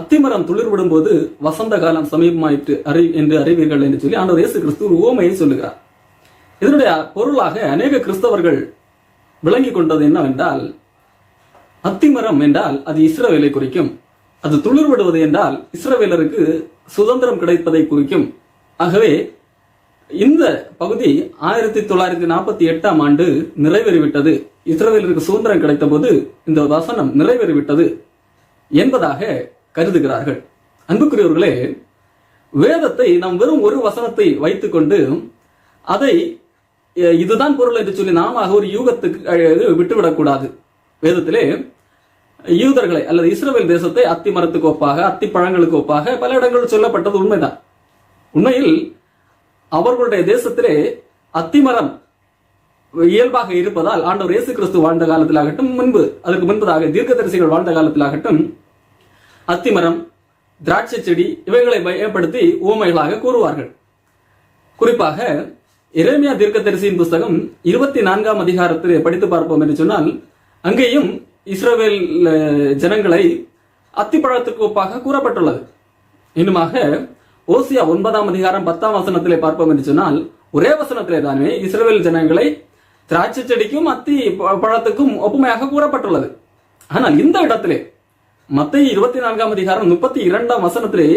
அத்திமரம் துளிர்விடும் போது வசந்த காலம் சமீபமாயிற்று என்று அறிவீர்கள் என்று சொல்லி ஆண்டவர் இயேசு கிறிஸ்து ஒரு உவமையை சொல்லுகிறார். இதனுடைய பொருளாக அநேக கிறிஸ்தவர்கள் விளங்கி கொண்டது என்னவென்றால், அத்திமரம் என்றால் அது இஸ்ரவேலை குறிக்கும், அது துளிர்விடுவது என்றால் இஸ்ரவேலருக்கு சுதந்திரம் கிடைப்பதை குறிக்கும். ஆகவே இந்த பகுதி 1948ஆம் ஆண்டு நிறைவேறிவிட்டது, இஸ்ரவேலருக்கு சுதந்திரம் கிடைத்த போது இந்த வசனம் நிறைவேறிவிட்டது என்பதாக கருதுகிறார்கள். அன்புக்குரியவர்களே, வேதத்தை நாம் வெறும் ஒரு வசனத்தை வைத்துக் கொண்டு அதை இதுதான் பொருள் என்று சொல்லி நாம ஒரு யூகத்துக்கு விட்டுவிடக்கூடாது. வேதத்திலே யூதர்களை அல்லது இஸ்ரவேல் தேசத்தை அத்தி மரத்துக்கு ஒப்பாக, அத்தி பழங்களுக்கு ஒப்பாக பல இடங்களில் சொல்லப்பட்டது உண்மைதான். உண்மையில் அவர்களுடைய தேசத்திலே அத்திமரம் இயல்பாக இருப்பதால் ஆண்டவர் இயேசு கிறிஸ்து வாழ்ந்த காலத்திலாகட்டும், அதற்கு முன்பதாக தீர்க்கதரிசிகள் வாழ்ந்த காலத்திலாகட்டும், அத்திமரம், திராட்சை செடி இவைகளை பயன்படுத்தி உவமைகளாக கூறுவார்கள். குறிப்பாக எரேமியா தீர்க்கதரிசியின் புஸ்தகம் 24ஆம் அதிகாரத்திலே படித்து பார்ப்போம் என்று சொன்னால், அங்கேயும் இஸ்ரவேல் ஜனங்களை அத்திப்பழத்துக்கு ஒப்பாக கூறப்பட்டுள்ளது. இன்னுமாக ஓசியா 9ஆம் அதிகாரம் 10ஆம் வசனத்திலே பார்ப்போம் என்று சொன்னால், ஒரே வசனத்திலே தானே இஸ்ரவேல் ஜனங்களை திராட்சை செடிக்கும் அத்தி பழத்துக்கும் ஒப்புமையாக கூறப்பட்டுள்ளது. ஆனால் இந்த இடத்திலே மத்தேயு 24ஆம் அதிகாரம் 32ஆம் வசனத்திலே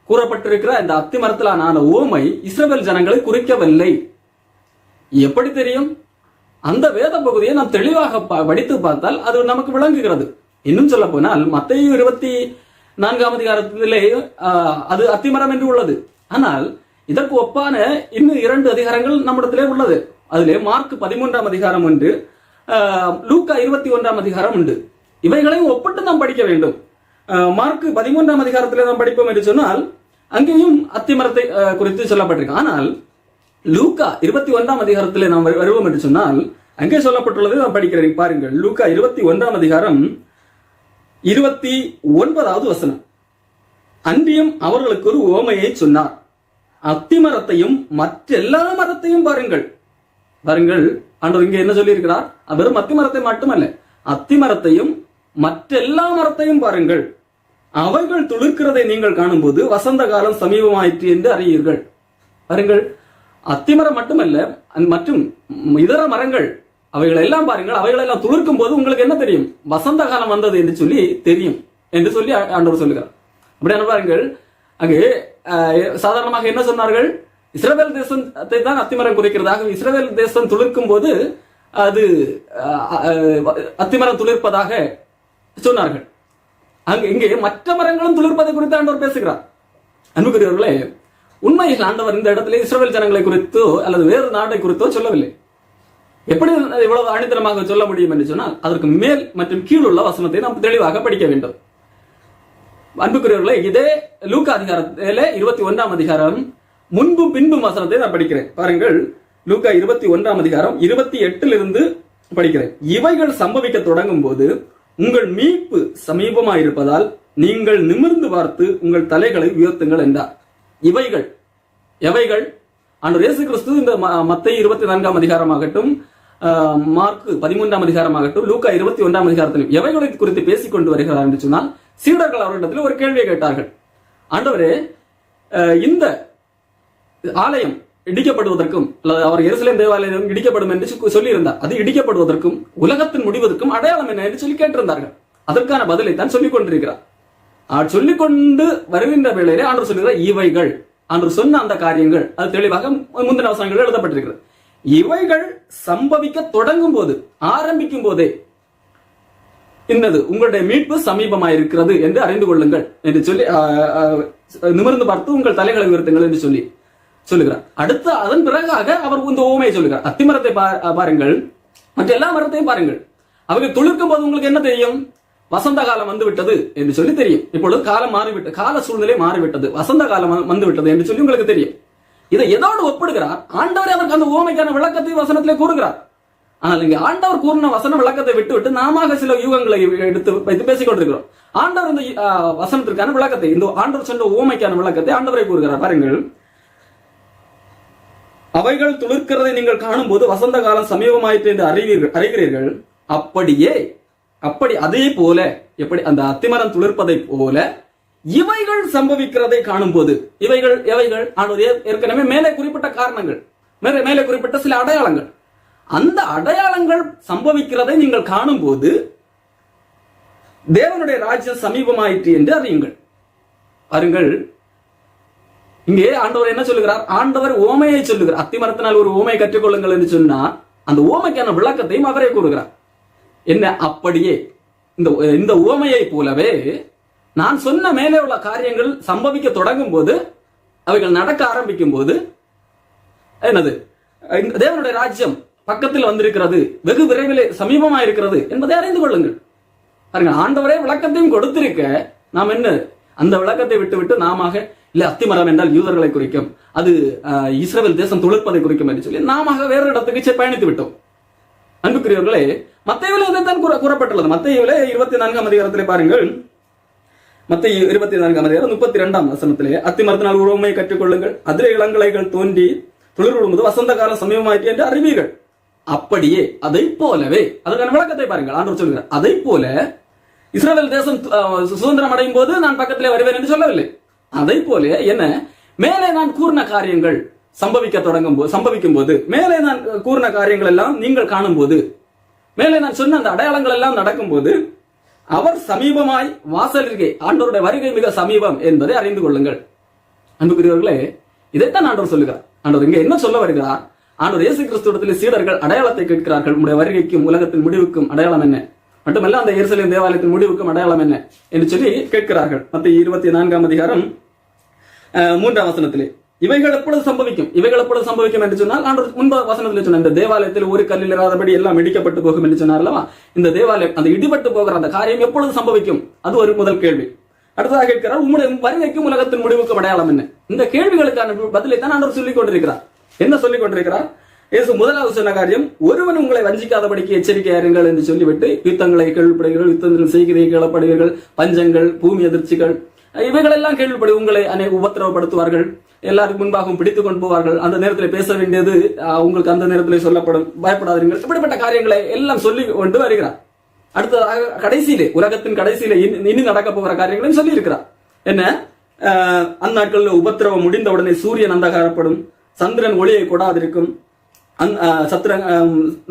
கூறப்பட்டிருக்கிற இந்த அத்தி மரத்திலான உவமை இஸ்ரவேல் ஜனங்களை குறிக்கவில்லை. எப்படி தெரியும்? அந்த வேத பகுதியை நாம் தெளிவாக படித்து பார்த்தால் அது நமக்கு விளங்குகிறது. இன்னும் சொல்ல போனால் மத்தேயு 24ஆம் அதிகாரத்திலே அது அத்திமரம் என்று உள்ளது. ஆனால் இதற்கு ஒப்பான இன்னும் 2 அதிகாரங்கள் நம்மிடத்திலே உள்ளது. அதிலே மார்க் 13ஆம் அதிகாரம் உண்டு, லூக்கா 21ஆம் அதிகாரம் உண்டு. இவைகளையும் ஒப்பிட்டு நாம் படிக்க வேண்டும். மார்க் 13ஆம் அதிகாரத்திலே நாம் படிப்போம் என்று சொன்னால் அங்கேயும் அத்திமரத்தை குறித்து சொல்லப்பட்டிருக்கு. ஆனால் லூக்கா 21ஆம் அதிகாரத்திலே நாம் வருவோம் என்று சொன்னால் அங்கே சொல்லப்பட்டுள்ளது நாம் படிக்கிறேன். பாருங்கள், லூக்கா 21ஆம் அதிகாரம் 29வது வசனம். அன்றியும் அவர்களுக்கு ஒரு உவமையை சொன்னார், அத்திமரத்தையும் மற்றெல்லா மரத்தையும் பாருங்கள். பாருங்கள், ஆண்டவர் இங்கே என்ன சொல்லி இருக்கிறார்? வெறும் அத்திமரத்தை மட்டுமல்ல, அத்திமரத்தையும் மற்றெல்லா மரத்தையும் பாருங்கள். அவைகள் துளிர்க்கிறதை நீங்கள் காணும்போது வசந்த காலம் சமீபமாயிற்று என்று அறியீர்கள். பாருங்கள், அத்திமரம் மட்டுமல்ல, மற்றும் இதர மரங்கள் அவைகள் எல்லாம் பாருங்கள், அவைகள் எல்லாம் துளிர்க்கும் போது உங்களுக்கு என்ன தெரியும்? வசந்த காலம் வந்தது என்று சொல்லி தெரியும் என்று சொல்லி ஆண்டவர் சொல்லுகிறார். அப்படியான பாருங்கள், அங்கே சாதாரணமாக என்ன சொன்னார்கள்? இஸ்ரவேல் தேசத்தை தான் அத்திமரம் குறிக்கிறதாக, இஸ்ரவேல் தேசம் துளிர்க்கும் போது அது அத்திமரம் துளிர்ப்பதாக சொன்னார்கள். இங்கே மற்ற மரங்களும் துளிர்ப்பதை குறித்து ஆண்டவர் பேசுகிறார். அன்புக்குரியவர்களே, உண்மையில் ஆண்டவர் இந்த இடத்துல இஸ்ரவேல் ஜனங்களை குறித்தோ அல்லது வேறு நாட்டை குறித்தோ சொல்லவில்லை. எப்படி இவ்வளவு ஆணித்தரமாக சொல்ல முடியும் என்று சொன்னால் அதற்கு மேல் மற்றும் கீழ் உள்ள வசனத்தை நாம் தெளிவாக படிக்க வேண்டும். அன்புக்குரியவர்களே, இதே லூக்கா அதிகாரத்திலே 21ஆம் அதிகாரம் முன்பும் பின்பும் வசனத்தை நான் படிக்கிறேன். பாருங்கள், லூக்கா 21ஆம் அதிகாரம் 28லிருந்து படிக்கிறேன். இவைகள் சம்பவிக்க தொடங்கும் போது உங்கள் மீட்பு சமீபமாயிருப்பதால் நீங்கள் நிமிர்ந்து பார்த்து உங்கள் தலைகளை உயர்த்துங்கள் என்றார். இவைகள் எவைகள்? ஆண்டவர் இயேசு கிறிஸ்து இந்த மத்தேயு 24ஆம் அதிகாரமாகட்டும், மார்க் 13ஆம் அதிகாரமாகட்டும், லூக்கா 21ஆம் அதிகாரத்திலும் எவைகளை குறித்து பேசிக் கொண்டு வருகிறார் என்று சொன்னால், சீடர்கள் அவரிடத்தில் ஒரு கேள்வியை கேட்டார்கள். ஆண்டவரே, இந்த ஆலயம் இடிக்கப்படுவதற்கும் அல்லது அவர் எருசலேம் தேவாலயம் இடிக்கப்படும் என்று சொல்லி இருந்தார். அது இடிக்கப்படுவதற்கும் உலகத்தின் முடிவதற்கும் அடையாளம் என்ன என்று சொல்லி கேட்டிருந்தார்கள். அதற்கான பதிலை தான் சொல்லிக் கொண்டிருக்கிறார். சொல்லிக் கொண்டு வருகின்ற வேளையிலே ஆண்டவர் சொல்லுகிறார், இவைகள் ஆண்டவர் சொன்ன அந்த காரியங்கள் அது தெளிவாக முந்தின வசனங்கள் எழுதப்பட்டிருக்கிறது. இவைகள் சம்பவிக்க தொடங்கும் போது, ஆரம்பிக்கும் போதே இன்னது உங்களுடைய மீட்பு சமீபமாயிருக்கிறது என்று அறிந்து கொள்ளுங்கள் என்று சொல்லி நிமிர்ந்து பார்த்து உங்கள் தலைகளை உயர்த்துங்கள் என்று சொல்லி சொல்லுகிறார். அடுத்து அதன் பிறகாக அவர் இந்த உவமையை சொல்லுகிறார். அத்திமரத்தை பாருங்கள், மற்ற எல்லா மரத்தையும் பாருங்கள். அவைகள் துளிர்க்கும் போது உங்களுக்கு என்ன தெரியும்? வசந்த காலம் வந்து விட்டது என்று சொல்லி தெரியும். இப்பொழுது காலம் மாறிவிட்டது, கால சூழ்நிலை மாறிவிட்டது, வசந்த காலம் வந்து விட்டது என்று சொல்லி உங்களுக்கு தெரியும். இதை எதோடு ஒப்பிடுகிறார்? ஆண்டவர் அதற்கு அந்த உவமைக்கான விளக்கத்தை வசனத்திலே கூறுகிறார். ஆனால் இங்கே ஆண்டவர் கூறின வசன விளக்கத்தை விட்டு நாம சில யூகங்களை எடுத்து வைத்து பேசிக் கொண்டிருக்கிறோம். ஆண்டவர் இந்த வசனத்திற்கான விளக்கத்தை, இந்த ஆண்டவர் சொன்ன உவமைக்கான விளக்கத்தை ஆண்டவரை கூறுகிறார். பாருங்கள், அவைகள் துளிர்க்கிறதை நீங்கள் காணும் போது வசந்த காலம் சமீபமாயிற்று என்று அறிகிறீர்கள். அப்படி அதே போல எப்படி அந்த அத்திமரம் துளிர்ப்பதை போல இவைகள் சம்பவிக்கிறதை காணும் போது, இவைகள் எவைகள்? ஏற்கனவே மேலே குறிப்பிட்ட காரணங்கள், மேலே குறிப்பிட்ட சில அடையாளங்கள், அந்த அடையாளங்கள் சம்பவிக்கிறதை நீங்கள் காணும் போது தேவனுடைய ராஜ்யம் சமீபமாயிற்று என்று அறியுங்கள். பாருங்கள், இங்கே ஆண்டவர் என்ன சொல்லுகிறார்? ஆண்டவர் ஓமையை சொல்லுகிறார். அத்திமரத்தினால் ஒரு ஓமையை கற்றுக்கொள்ளுங்கள் என்று சொன்னார். அந்த ஓமைக்கான விளக்கத்தையும் அவரே கூறுகிறார். என்ன? அப்படியே இந்த ஓமையை போலவே நான் சொன்ன மேலே உள்ள காரியங்கள் சம்பவிக்க தொடங்கும் போது, அவைகள் நடக்க ஆரம்பிக்கும் போது என்னது? தேவனுடைய ராஜ்யம் பக்கத்தில் வந்திருக்கிறது, வெகு விரைவில் சமீபமா இருக்கிறது என்பதை அறிந்து கொள்ளுங்கள். பாருங்க, ஆண்டவரே விளக்கத்தையும் கொடுத்திருக்க, நாம் என்ன அந்த விளக்கத்தை விட்டு நாம இல்ல அத்திமரம் என்றால் யூதர்களை குறிக்கும், அது இஸ்ரவேல் தேசம் துளிர்ப்பதை குறிக்கும் என்று சொல்லி நாம வேறு இடத்துக்கு பயணித்து விட்டோம். அன்புக்குரியவர்களே, மத்தேயுவிலே இதைத்தான் கூறப்பட்டுள்ளது. மத்தேயுவிலே 24ஆம் அதிகாரத்திலே பாருங்கள், மத்தேயு 24ஆம் அதிகாரம் 32ஆம் வசனத்திலே, அத்திமரத்தினால் உவமையை கற்றுக்கொள்ளுங்கள், அதிலே இளங்களைகள் தோன்றி துளிர் விடும்போது வசந்த காலம் சமீபமாயிற்று என்று அறிவீர்கள். அப்படியே அதை போலவே, அதற்கான விளக்கத்தை பாருங்கள். ஆண்டவர் சொல்கிறார், அதை போல இஸ்ரவேல் தேசம் சுதந்திரம் அடையும் போது நான் பக்கத்திலே வருவேன் என்று சொல்லவில்லை. அதை போல என்ன, மேலே நான் கூறின காரியங்கள் சம்பவிக்கும் போது, மேலே நான் கூறின காரியங்கள் எல்லாம் நீங்கள் காணும் போது, மேலே நான் சொன்ன அந்த அடையாளங்கள் எல்லாம் நடக்கும் போது, அவர் சமீபமாய் வாசலிற்கே, ஆண்டவருடைய வருகை மிக சமீபம் என்பதை அறிந்து கொள்ளுங்கள். அன்புக்குரியவர்களே, இதைத்தான் ஆண்டவர் சொல்லுகிறார். ஆண்டவர் இங்கே என்ன சொல்ல வருகிறார்? ஆண்டவர் இயேசு கிறிஸ்துவிடத்தில் சீடர்கள் அடையாளத்தை கேட்கிறார்கள். உங்களுடைய வருகைக்கும் உலகத்தின் முடிவுக்கும் அடையாளம் என்ன? மட்டுமல்ல, அந்த எருசலேம் தேவாலயத்தின் முடிவுக்கும் அடையாளம் என்ன என்று சொல்லி கேட்கிறார்கள். மத்தேயு 24ஆம் அதிகாரம் 3ஆம் வசனத்திலே, இவைகள் எப்பொழுது சம்பவிக்கும் என்று சொன்னால், ஆண்டவர் முன்பு வசனத்தில் சொன்ன, இந்த தேவாலயத்தில் ஒரு கல்லில் இராதபடி எல்லாம் இடிக்கப்பட்டு போகும் என்று சொன்னார் அல்லவா? இந்த தேவாலயம், அந்த இடிபட்டு போகிற அந்த காரியம் எப்பொழுது சம்பவிக்கும்? அது ஒரு முதல் கேள்வி. அடுத்ததாக கேட்கிறார், உங்களுடைய வருகைக்கும் உலகத்தின் முடிவுக்கும் அடையாளம் என்ன? இந்த கேள்விகளுக்கான பதிலை தான் ஆண்டவர் சொல்லிக் கொண்டிருக்கிறார். என்ன சொல்லிக் கொண்டிருக்கிறார்? இயேசு முதலாவது சொன்ன காரியம், ஒருவன் உங்களை வஞ்சிக்காதபடிக்கு எச்சரிக்கையாருங்கள் என்று சொல்லிவிட்டு, யுத்தங்களை கேள்விப்படுவீர்கள், யுத்தங்கள் செய்கிறதை கேள்விப்படுவீர்கள், பஞ்சங்கள், பூமி அதிர்ச்சிகள், இவைகள் எல்லாம் கேள்விப்படி உங்களை உபத்திரவப்படுத்துவார்கள், எல்லாருக்கும் முன்பாகவும் பிடித்துக் கொண்டு போவார்கள், அந்த நேரத்தில் பேச வேண்டியது உங்களுக்கு அந்த நேரத்தில் சொல்லப்படும், பயப்படாதீர்கள், இப்படிப்பட்ட காரியங்களை எல்லாம் சொல்லி கொண்டு வருகிறார். அடுத்ததாக கடைசியிலே, உலகத்தின் கடைசியிலே இனி நடக்க போகிற காரியங்களையும் சொல்லி இருக்கிறார். என்ன? அந்நாட்களில் உபத்திரவம் முடிந்தவுடனே சூரியன் அந்தகாரப்படும், சந்திரன் ஒளியை கொடாதிருக்கும்,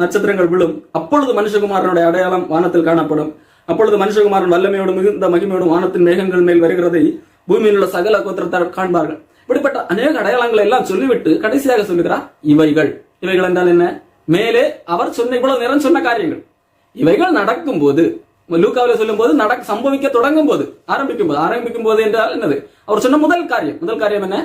நட்சத்திரங்கள் விழும், அப்பொழுது மனுஷகுமாரனுடைய அடையாளம் வானத்தில் காணப்படும், அப்பொழுது மனுஷகுமாரன் வல்லமையோடு மிகுந்த மகிமையோடும் வானத்தின் மேகங்கள் மேல் வருகிறதை பூமியில் உள்ள சகல கோத்திரத்தார் காண்பார்கள். இப்படிப்பட்ட அநேக அடையாளங்களை எல்லாம் சொல்லிவிட்டு கடைசியாக சொல்லுகிறார், இவைகள் என்றால் என்ன? மேலே அவர் சொன்ன இவ்வளவு நேரம் சொன்ன காரியங்கள், இவைகள் நடக்கும் போது, லூக்காவிலே சொல்லும் போது சம்பவிக்க தொடங்கும் போது, ஆரம்பிக்கும் போது என்றால் என்னது? அவர் சொன்ன முதல் காரியம் என்ன?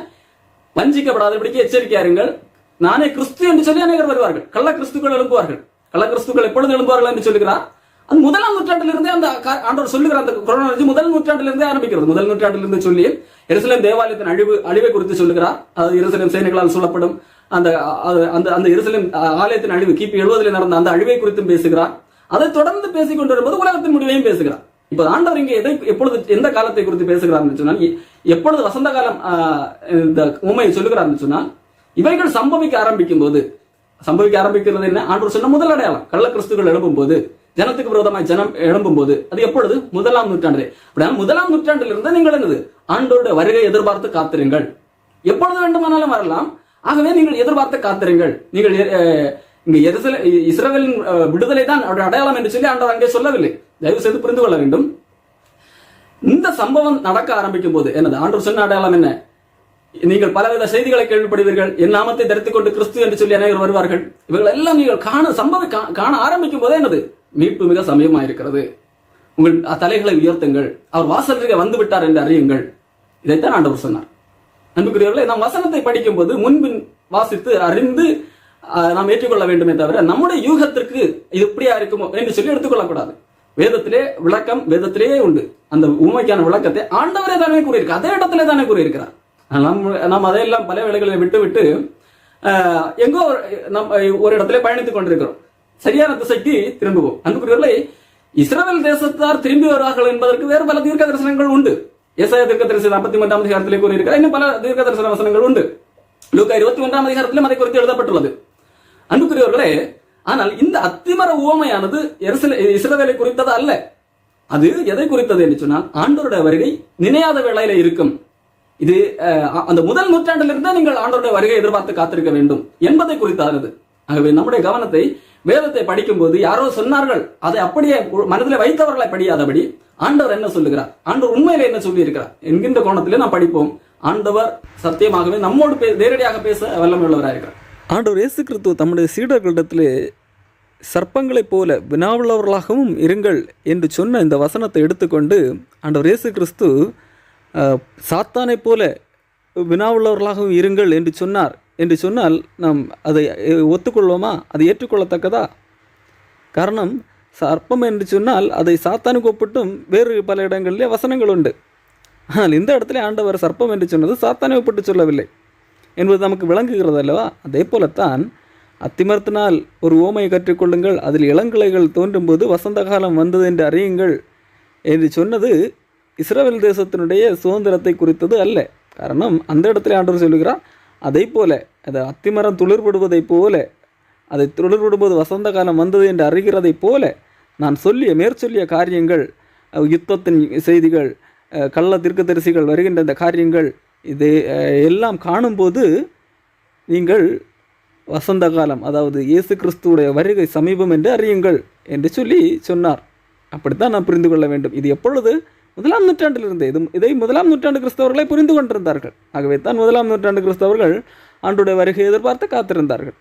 வஞ்சிக்கப்படாதபடிக்கு எச்சரிக்கையாருங்கள், நானே கிறிஸ்து என்று சொல்லி அநேகர் வருவார்கள், கள்ள கிறிஸ்துக்கள் எழும்புவார்கள். கள்ள கிறிஸ்துக்கள் எப்பொழுது எழும்புவார்கள் என்று சொல்லுகிறார்? அது முதலாம் நூற்றாண்டிலிருந்தே அந்த ஆண்டவர் சொல்லுகிற அந்த கொரோனாலஜி முதல் நூற்றாண்டிலிருந்தே ஆரம்பிக்கிறது. முதல் நூற்றாண்டிலிருந்து சொல்லி எருசலேம் தேவாலயத்தின் அழிவை குறித்து சொல்லுகிறார். அது எருசலேம் சேனைகளால் சொல்லப்படும் அந்த எருசலேம் ஆலயத்தின் அழிவு கிபி 70 நடந்த அந்த அழிவை குறித்தும் பேசுகிறார். அதை தொடர்ந்து பேசிக் கொண்டு வரும்போது உலகத்தின் முடிவையும் பேசுகிறார். இப்ப ஆண்டவர் இங்கே எப்பொழுது எந்த காலத்தை குறித்து பேசுகிறார் சொன்னால், எப்பொழுது வசந்த காலம் இந்த உண்மையை சொல்லுகிறார் சொன்னால், இவைகள் சம்பவிக்க ஆரம்பிக்கிறது என்ன? ஆண்டவர் சொன்ன முதல் அடையாளம், கள்ள கிறிஸ்துகள் எழும்பும் போது, ஜனத்துக்கு விரோதமாய் ஜனம் எழும்பும் போது, அது எப்பொழுது? முதலாம் நூற்றாண்டிலே. முதலாம் நூற்றாண்டில் இருந்து நீங்கள் என்னது? ஆண்டவருடைய வருகை எதிர்பார்த்து காத்திருங்கள். எப்பொழுது வேண்டுமானாலும் வரலாம், ஆகவே நீங்கள் எதிர்பார்த்து காத்திருங்கள். நீங்கள் இங்க இஸ்ரவேலின் விடுதலை தான் அவருடைய அடையாளம் என்று சொல்லி ஆண்டவர் அங்கே சொல்லவில்லை. தயவு செய்து புரிந்து கொள்ள வேண்டும். இந்த சம்பவம் நடக்க ஆரம்பிக்கும் போது என்னது? ஆண்டவர் சொன்ன அடையாளம் என்ன? நீங்கள் பலவித செய்திகளை கேள்விப்படுவீர்கள், என் நாமத்தை தரித்துக் கொண்டு கிறிஸ்து என்று சொல்லி அனைவரும் வருவார்கள். இவர்கள் எல்லாம் நீங்கள் காண ஆரம்பிக்கும் போதே என்னது? மீட்பு மிக சமயமாயிருக்கிறது, உங்கள் தலைகளை உயர்த்துங்கள், அவர் வாசலுக்கு வந்து விட்டார் என்று அறியுங்கள். இதைத்தான் ஆண்டவர் சொன்னார். அன்புக்குரியவர்களே, நாம் வசனத்தை படிக்கும் போது முன்பின் வாசித்து அறிந்து நாம் ஏற்றுக்கொள்ள வேண்டுமே தவிர, நம்முடைய யூகத்திற்கு இது இப்படியா இருக்குமோ என்று சொல்லி எடுத்துக்கொள்ளக்கூடாது. வேதத்திலே விளக்கம் வேதத்திலேயே உண்டு. அந்த உண்மைக்கான விளக்கத்தை ஆண்டவரே தானே கூறியிருக்க, அதே இடத்திலே தானே கூறியிருக்கிறார். நாம் அதையெல்லாம் பல வேளைகளை விட்டு எங்கோ ஒரு இடத்துல பயணித்துக் கொண்டிருக்கிறோம். சரியான திசைக்கு திரும்புவோம். அன்புக்குரியவர்களே, இஸ்ரவேல் தேசத்தார் திரும்பி வருவார்கள் என்பதற்கு வேறு பல தீர்க்க தரிசனங்கள் உண்டு. ஏசாயா தீர்க்க தரிசனம் 53ஆம் அதிகாரத்திலே கூறியிருக்கிறார். இன்னும் பல தீர்க்க தரிசன வசனங்கள் உண்டு. லூக்கா 21ஆம் அதிகாரத்திலும் அதை குறித்து எழுதப்பட்டுள்ளது. அன்புக்குரியவர்களே, ஆனால் இந்த அத்திமர உவமையானது இஸ்ரவேலை குறித்தது அல்ல. அது எதை குறித்தது என்று சொன்னால் ஆண்டவருடைய வருகை நினையாத வேளையில இருக்கும். இது அந்த முதல் நூற்றாண்டிலிருந்தே நீங்கள் ஆண்டவருடைய வருகை எதிர்பார்த்து காத்திருக்க வேண்டும் என்பதை குறித்தானது. ஆகவே நம்முடைய கவனத்தை வேதத்தை படிக்கும் போது யாரோ சொன்னார்கள் அதை அப்படியே மனதில் வைத்தவர்களை படியாதபடி ஆண்டவர் என்ன சொல்லுகிறார், ஆண்டவர் உண்மையில என்ன சொல்லி இருக்கிறார் என்கின்ற கோணத்திலே நாம் படிப்போம். ஆண்டவர் சத்தியமாகவே நம்மோடு நேரடியாக பேச வல்லமை உள்ளவராயிருக்கிறார். ஆண்டவர் இயேசு கிறிஸ்து தம்முடைய சீடர்களிடத்திலே சர்ப்பங்களைப் போல வினாவுள்ளவர்களாகவும் இருங்கள் என்று சொன்ன இந்த வசனத்தை எடுத்துக்கொண்டு ஆண்டவர் இயேசு கிறிஸ்து சாத்தானை போல வினாவுள்ளவர்களாகவும் இருங்கள் என்று சொன்னார் என்று சொன்னால் நாம் அதை ஒத்துக்கொள்வோமா? அது ஏற்றுக்கொள்ளத்தக்கதா? காரணம், சர்ப்பம் என்று சொன்னால் அதை சாத்தானுக்கு ஒப்பிட்டும் வேறு பல இடங்களிலே வசனங்கள் உண்டு. ஆனால் இந்த இடத்துல ஆண்டவர் சர்ப்பம் என்று சொன்னது சாத்தானை ஒப்பிட்டு சொல்லவில்லை என்பது நமக்கு விளங்குகிறது அல்லவா? அதே போலத்தான் அத்திமரத்தினால் ஒரு ஓமையை கற்றுக்கொள்ளுங்கள், அதில் இளங்கிளைகள் தோன்றும் போது வசந்த காலம் வந்தது என்று அறியுங்கள் என்று சொன்னது இஸ்ரவேல் தேசத்தினுடைய சுதந்திரத்தை குறித்தது அல்ல. காரணம், அந்த இடத்துல ஆண்டவர் சொல்லுகிறார், அதை போல அது அத்திமரம் துளிர்படுவதைப் போல, அதை துளிர்படும்போது வசந்த காலம் வந்தது என்று அறிகிறதைப் போல நான் மேற்சொல்லிய காரியங்கள், யுத்தத்தின் செய்திகள், கள்ள தீர்க்கதரிசிகள் வருகின்ற இந்த காரியங்கள், இது எல்லாம் காணும்போது நீங்கள் வசந்த காலம், அதாவது இயேசு கிறிஸ்துவுடைய வருகை சமீபம் என்று அறியுங்கள் என்று சொன்னார். அப்படித்தான் நாம் புரிந்து கொள்ள வேண்டும். இது எப்பொழுது? முதலாம் நூற்றாண்டிலிருந்து. இதை முதலாம் நூற்றாண்டு கிறிஸ்தவர்களை புரிந்து கொண்டிருந்தார்கள். ஆகவே தான் முதலாம் நூற்றாண்டு கிறிஸ்தவர்கள் ஆண்டவருடைய வருகை எதிர்பார்த்து காத்திருந்தார்கள்.